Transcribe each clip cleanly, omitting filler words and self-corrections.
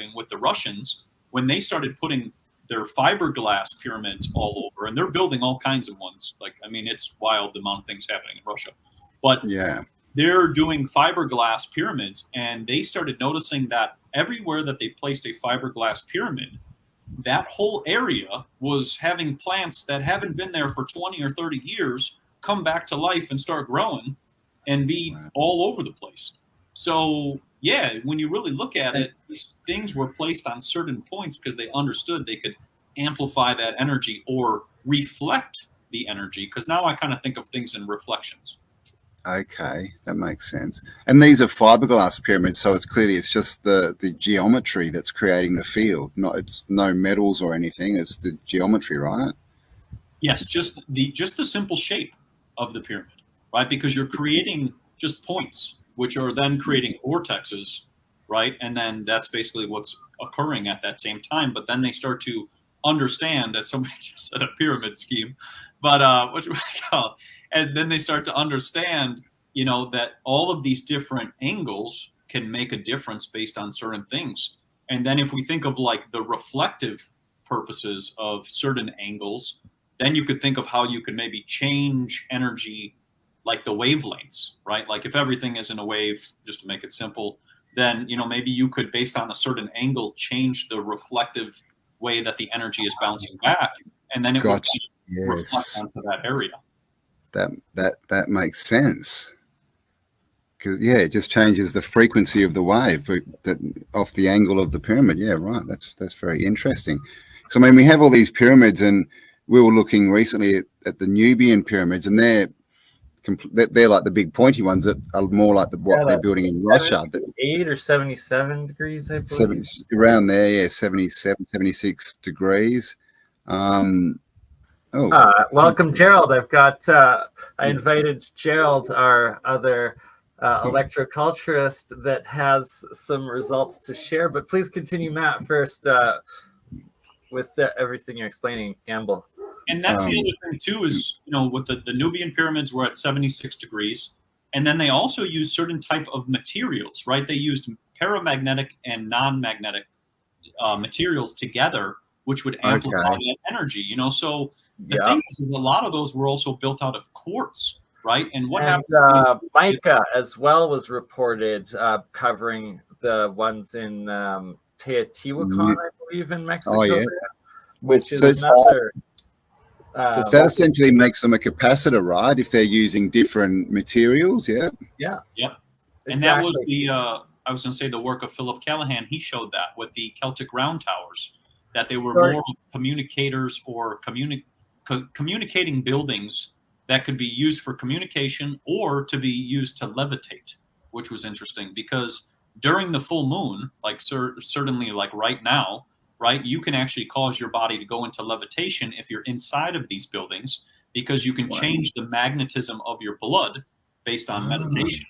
developing with the Russians when they started putting their fiberglass pyramids all over, and they're building all kinds of ones. Like, I mean, it's wild the amount of things happening in Russia. But they're doing fiberglass pyramids, and they started noticing that everywhere that they placed a fiberglass pyramid, that whole area was having plants that haven't been there for 20 or 30 years come back to life and start growing and be all over the place. So, yeah, when you really look at it, these things were placed on certain points because they understood they could amplify that energy or reflect the energy. Because now I kind of think of things in reflections. Okay, that makes sense. And these are fiberglass pyramids, so it's just the geometry that's creating the field. It's no metals or anything. It's the geometry, right? Yes, just the simple shape of the pyramid, right? Because you're creating just points, which are then creating vortexes, right? And then that's basically what's occurring at that same time. But then they start to understand, as somebody just said, a pyramid scheme, but what you call it. And then they start to understand, that all of these different angles can make a difference based on certain things. And then if we think of like the reflective purposes of certain angles, then you could think of how you could maybe change energy, like the wavelengths, right? Like if everything is in a wave, just to make it simple, then, maybe you could, based on a certain angle, change the reflective way that the energy is bouncing back. And then it would reflect onto that area. That makes sense. Because it just changes the frequency of the wave off the angle of the pyramid. Yeah, right. That's very interesting. So I mean, we have all these pyramids, and we were looking recently at the Nubian pyramids, and they're like the big pointy ones that are more like what they're building in Russia. 8 or 77 degrees, I believe. Around there, 77, 76 degrees. Welcome, Gerald. I invited Gerald, our other electroculturist, that has some results to share. But please continue, Matt, first with everything you're explaining, Gamble. And that's the other thing too is, with the Nubian pyramids were at 76 degrees. And then they also used certain type of materials, right? They used paramagnetic and non-magnetic materials together, which would amplify that energy, So the thing is, a lot of those were also built out of quartz, right? And what happened? Mica as well was reported covering the ones in Teotihuacan, I believe, in Mexico. Oh, yeah. Which is another... Does that essentially makes them a capacitor, right? If they're using different materials, Yeah. Yep. Exactly. And that was I was going to say the work of Philip Callahan. He showed that with the Celtic round towers, that they were more of communicators or communicating buildings that could be used for communication or to be used to levitate, which was interesting because during the full moon, like certainly like right now, right, you can actually cause your body to go into levitation if you're inside of these buildings because you can change the magnetism of your blood based on meditation,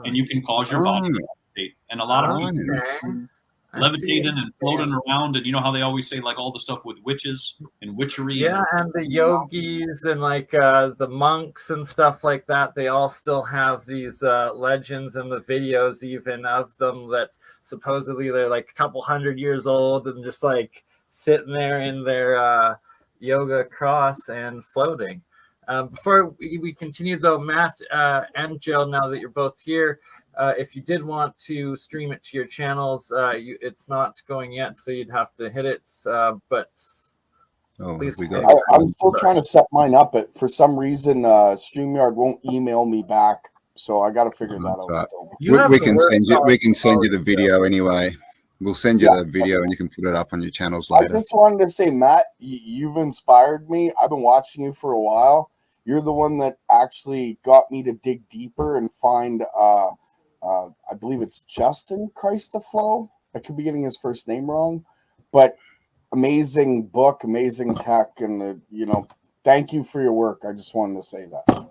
and you can cause your body to levitate. And a lot of people levitating and floating around, and you know how they always say like all the stuff with witches and witchery. Yeah, and the yogis and like the monks and stuff like that, they all still have these legends and the videos even of them that supposedly they're like a couple hundred years old and just like sitting there in their yoga cross and floating. Before we continue though, Matt and Jill, now that you're both here, if you did want to stream it to your channels, it's not going yet, so you'd have to hit it. But please, I'm still trying to set mine up, but for some reason, StreamYard won't email me back, so I got to figure that out. Still, we can send you the video anyway. We'll send you the video, and you can put it up on your channels later. I just wanted to say, Matt, you've inspired me. I've been watching you for a while. You're the one that actually got me to dig deeper and find. I believe it's Justin Christoflow. I could be getting his first name wrong, but amazing book, amazing tech, and thank you for your work. I just wanted to say that.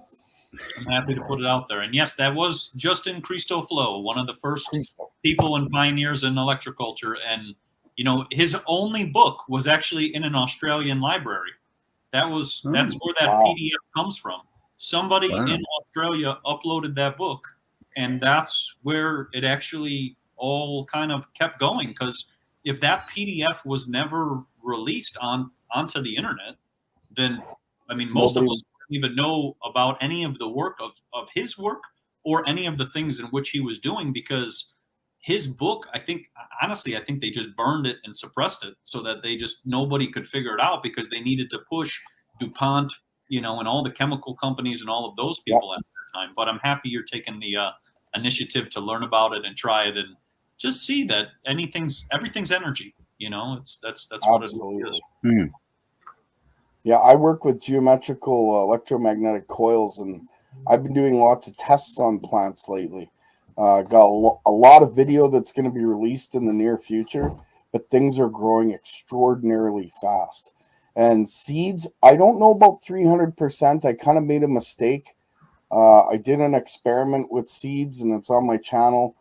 I'm happy to put it out there. And yes, that was Justin Christoflow, one of the first people and pioneers in electroculture. And his only book was actually in an Australian library. That's where that PDF comes from. Somebody in Australia uploaded that book. And that's where it actually all kind of kept going because if that PDF was never released onto the internet, then I mean, most of Nobody- us wouldn't even know about any of the work of his work or any of the things in which he was doing, because his book, I think they just burned it and suppressed it so that nobody could figure it out, because they needed to push DuPont, and all the chemical companies and all of those people at that time. But I'm happy you're taking the initiative to learn about it and try it and just see that everything's energy. That's what it is. Mm. Yeah, I work with geometrical electromagnetic coils, and I've been doing lots of tests on plants lately. Got a lot of video that's going to be released in the near future, but things are growing extraordinarily fast. And seeds, I don't know about 300%. I kind of made a mistake. I did an experiment with seeds, and it's on my channel,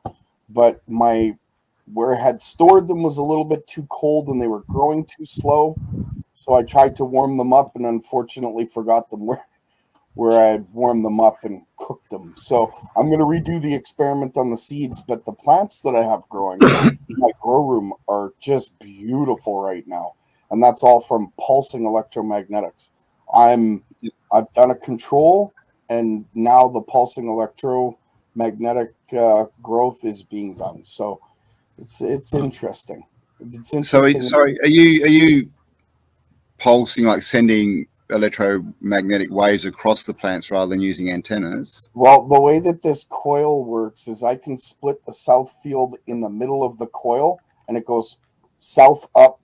but where I had stored them was a little bit too cold, and they were growing too slow. So I tried to warm them up, and unfortunately forgot them where I had warmed them up and cooked them. So I'm going to redo the experiment on the seeds, but the plants that I have growing in my grow room are just beautiful right now. And that's all from pulsing electromagnetics. I've done a control, and now the pulsing electromagnetic growth is being done. So it's interesting. It's interesting. So, sorry, are you pulsing, like sending electromagnetic waves across the plants rather than using antennas? Well, the way that this coil works is I can split the south field in the middle of the coil, and it goes south up,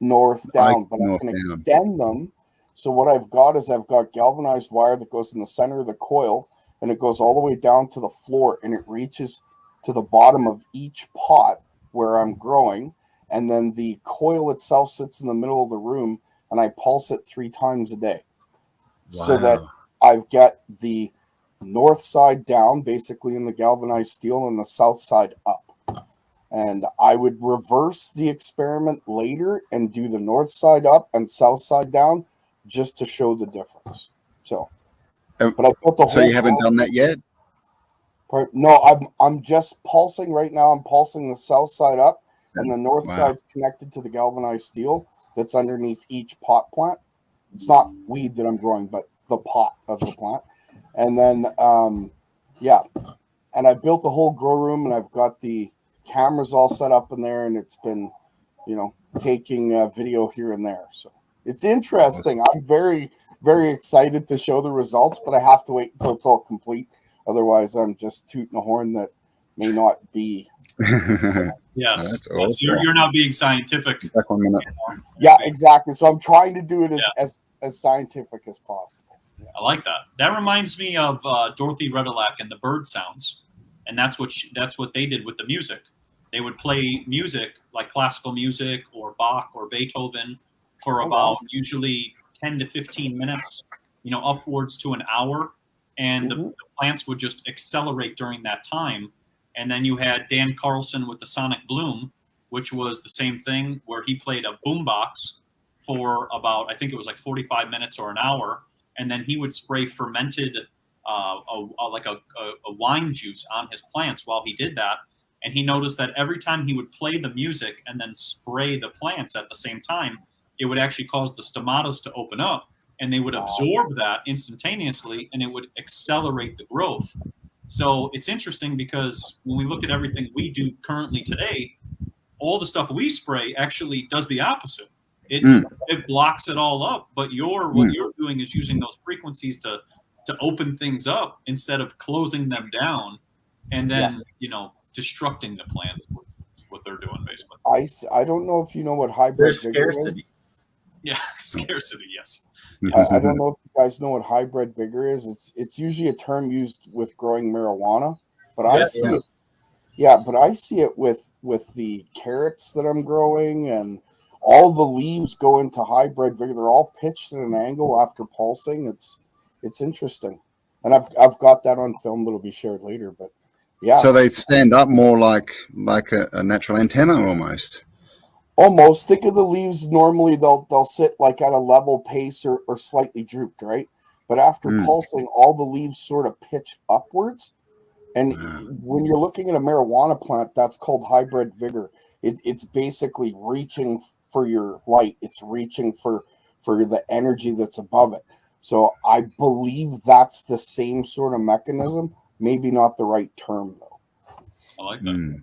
north down, but I can extend them. So what I've got is I've got galvanized wire that goes in the center of the coil, and it goes all the way down to the floor, and it reaches to the bottom of each pot where I'm growing. And then the coil itself sits in the middle of the room, and I pulse it 3 times a day. Wow. So that I've got the north side down, basically in the galvanized steel, and the south side up. And I would reverse the experiment later and do the north side up and south side down just to show the difference. So, but I put the so you haven't done that yet? No, I'm just pulsing right now. I'm pulsing the south side up, and the north side's connected to the galvanized steel that's underneath each pot plant. It's not weed that I'm growing, but the pot of the plant. And then, and I built the whole grow room, and I've got the cameras all set up in there, and it's been, taking video here and there. So it's interesting. I'm very, very excited to show the results, but I have to wait until it's all complete. Otherwise, I'm just tooting a horn that may not be. Yes, that's awesome. You're not being scientific. Yeah, exactly. So I'm trying to do it as scientific as possible. Yeah. I like that. That reminds me of Dorothy Redelac and the bird sounds, and that's what they did with the music. They would play music like classical music or Bach or Beethoven for about usually 10 to 15 minutes, upwards to an hour, and the plants would just accelerate during that time. And then you had Dan Carlson with the Sonic Bloom, which was the same thing, where he played a boombox for about, I think it was like 45 minutes or an hour, and then he would spray fermented a wine juice on his plants while he did that. And he noticed that every time he would play the music and then spray the plants at the same time, it would actually cause the stomatas to open up, and they would absorb that instantaneously, and it would accelerate the growth. So it's interesting, because when we look at everything we do currently today, all the stuff we spray actually does the opposite. It blocks it all up. But what you're doing is using those frequencies to open things up instead of closing them down, and then destructing the plants. What they're doing, basically. I don't know if you know what hybrid vigor is. Yeah, scarcity. Yes. I don't know if you guys know what hybrid vigor is. It's usually a term used with growing marijuana, but I see it. Yeah, but I see it with the carrots that I'm growing, and all the leaves go into hybrid vigor. They're all pitched at an angle after pulsing. It's interesting, and I've got that on film that'll be shared later. But yeah, so they stand up more like a natural antenna almost. Almost. Think of the leaves. Normally they'll sit like at a level pace or slightly drooped, right? But after pulsing, all the leaves sort of pitch upwards. And when you're looking at a marijuana plant, that's called hybrid vigor. It's basically reaching for your light. It's reaching for the energy that's above it. So I believe that's the same sort of mechanism. Maybe not the right term though. I like that.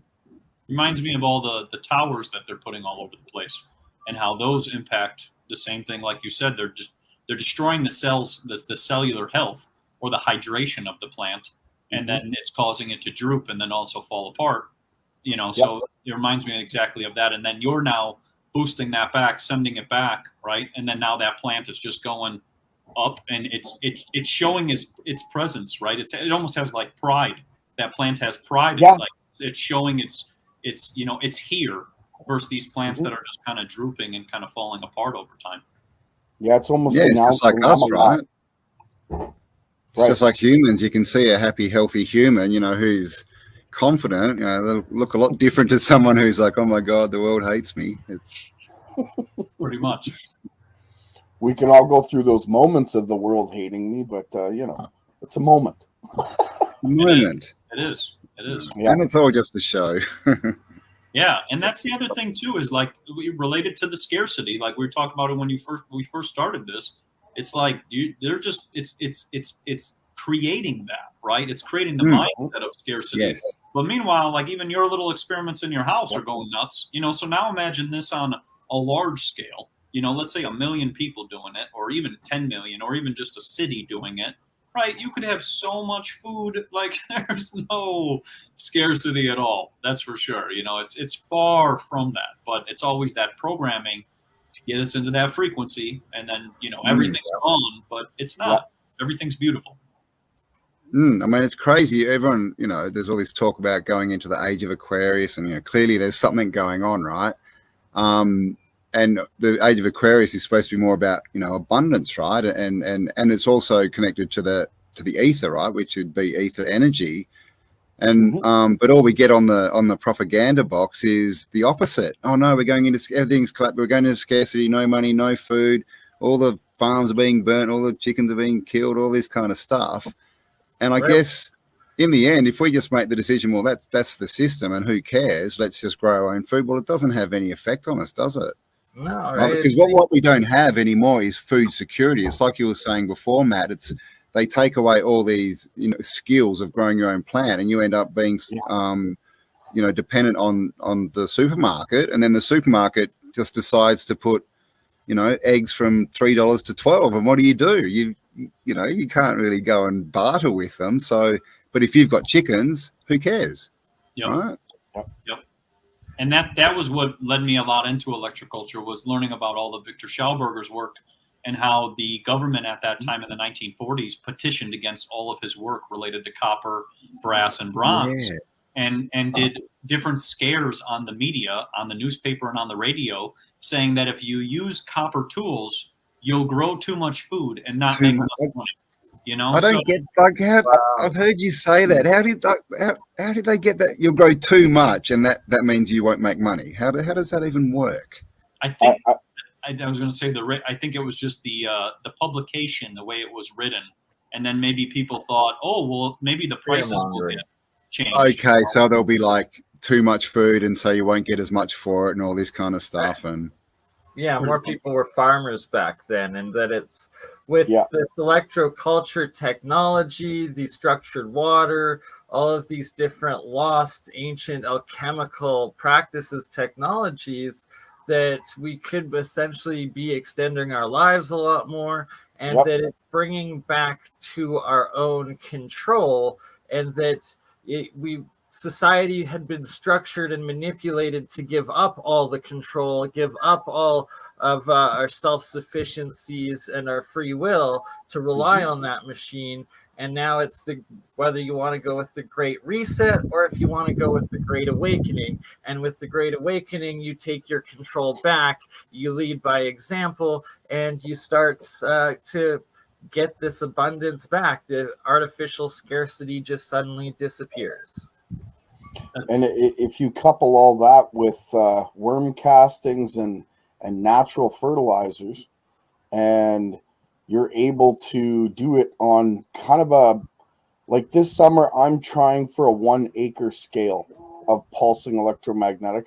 Reminds me of all the towers that they're putting all over the place, and how those impact the same thing. Like you said, they're destroying the cells, the cellular health or the hydration of the plant, and then it's causing it to droop and then also fall apart. You know, so it reminds me exactly of that. And then you're now boosting that back, sending it back, right? And then now that plant is just going up, and it's showing its presence, right? It almost has like pride. That plant has pride. Yeah. Like it's showing it's it's here versus these plants that are just kind of drooping and kind of falling apart over time. Yeah, it's almost it's just like us, right? It's just like humans. You can see a happy, healthy human, who's confident. They'll look a lot different to someone who's like, "Oh my God, the world hates me." It's pretty much. We can all go through those moments of the world hating me, but it's a moment. Moment. It is. Yeah. And it's all just a show. Yeah, and that's the other thing too, is like related to the scarcity. Like we were talking about it when we first started this. It's like it's creating that, right? It's creating the mindset of scarcity. Yes. But meanwhile, like even your little experiments in your house are going nuts. So now imagine this on a large scale. Let's say 1 million people doing it, or even 10 million, or even just a city doing it. Right, you could have so much food, like there's no scarcity at all. That's for sure. It's far from that, but it's always that programming to get us into that frequency, and then everything's gone, but it's not. Everything's beautiful. I mean, it's crazy. Everyone, there's all this talk about going into the age of Aquarius, and clearly there's something going on, right? And the age of Aquarius is supposed to be more about, abundance, right? And it's also connected to the ether, right? Which would be ether energy. And but all we get on the propaganda box is the opposite. Oh no, we're going into everything's collapsed. We're going into scarcity. No money, no food. All the farms are being burnt. All the chickens are being killed. All this kind of stuff. And I guess in the end, if we just make the decision, well, that's the system, and who cares? Let's just grow our own food. Well, it doesn't have any effect on us, does it? No, right? Because what we don't have anymore is food security. It's like you were saying before, Matt. They take away all these skills of growing your own plant, and you end up being dependent on the supermarket, and then the supermarket just decides to put eggs from $3 to $12, and what do? You can't really go and barter with them. So, but if you've got chickens, who cares? Yep. Right? Yep. And that was what led me a lot into Electro-Culture, was learning about all the Victor Schauberger's work, and how the government at that time in the 1940s petitioned against all of his work related to copper, brass, and bronze, and did different scares on the media, on the newspaper, and on the radio, saying that if you use copper tools, you'll grow too much food and not make enough money. I don't get I've heard you say that. How did they get that? You'll grow too much, and that means you won't make money. How does that even work? I think I was going to say I think it was just the publication, the way it was written, and then maybe people thought, oh well, maybe the prices will get changed. Okay, so there'll be like too much food, and so you won't get as much for it, and all this kind of stuff, and. Yeah, more people were farmers back then, and that it's with this electro-culture technology, the structured water, all of these different lost ancient alchemical practices, technologies, that we could essentially be extending our lives a lot more, and that it's bringing back to our own control, and that society had been structured and manipulated to give up all the control, give up all of our self-sufficiencies and our free will to rely on that machine. And now it's whether you want to go with the Great Reset or if you want to go with the Great Awakening. And with the Great Awakening, you take your control back, you lead by example, and you start to get this abundance back. The artificial scarcity just suddenly disappears. And if you couple all that with worm castings and natural fertilizers, and you're able to do it on kind of like this summer, I'm trying for a 1 acre scale of pulsing electromagnetics.